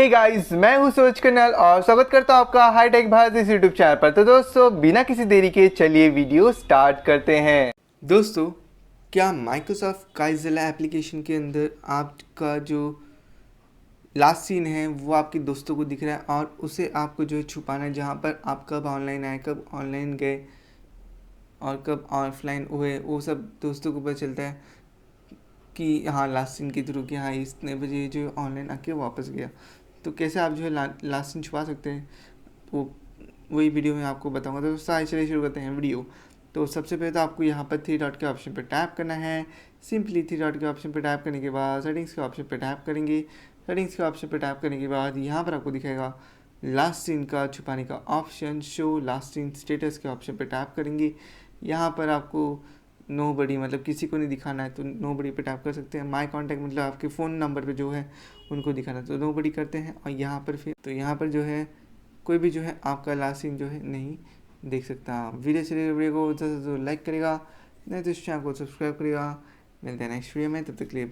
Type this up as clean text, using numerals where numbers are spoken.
Hey guys, मैं हूं सूरज कन्याल और स्वागत करता हूं आपका हाईटेक भारत इस यूट्यूब चैनल पर। तो दोस्तों, बिना किसी देरी के चलिए वीडियो स्टार्ट करते हैं। दोस्तों, क्या माइक्रोसॉफ्ट काइज़ला एप्लीकेशन के अंदर आपका जो लास्ट सीन है वो आपके दोस्तों को दिख रहा है और उसे आपको जो है छुपाना है, जहाँ पर आप कब ऑनलाइन आए, कब ऑनलाइन गए और कब ऑफलाइन हुए, वो सब दोस्तों को पता चलता है कि हाँ लास्ट सीन के थ्रू कि हाँ इतने बजे जो ऑनलाइन आके वापस गया। तो कैसे आप जो है लास्ट सीन छुपा सकते हैं, वो वही वीडियो में आपको बताऊंगा। तो सारे चलिए शुरू करते हैं वीडियो। तो सबसे पहले तो आपको यहाँ पर थ्री डॉट के ऑप्शन पर टैप करना है। सिंपली थ्री डॉट के ऑप्शन पर टैप करने के बाद सेटिंग्स के ऑप्शन पर टैप करेंगे। सेटिंग्स के ऑप्शन पर टैप करने के बाद यहाँ पर आपको दिखेगा लास्ट सीन का छुपाने का option, show last seen status के ऑप्शन पर टैप करेंगे। यहाँ पर आपको नो बडी मतलब किसी को नहीं दिखाना है तो नो बडी पे टैप कर सकते हैं। माय कॉन्टैक्ट मतलब आपके फ़ोन नंबर पे जो है उनको दिखाना है तो नो बडी करते हैं। और यहाँ पर फिर तो यहाँ पर जो है कोई भी जो है आपका लास्ट सीन जो है नहीं देख सकता। वीडियो चलेगा, वीडियो को ज़्यादा से ज़्यादा लाइक करेगा, नहीं तो इस चैनल को सब्सक्राइब करेगा। मिलते हैं नेक्स्ट वीडियो में, तब तक के लिए।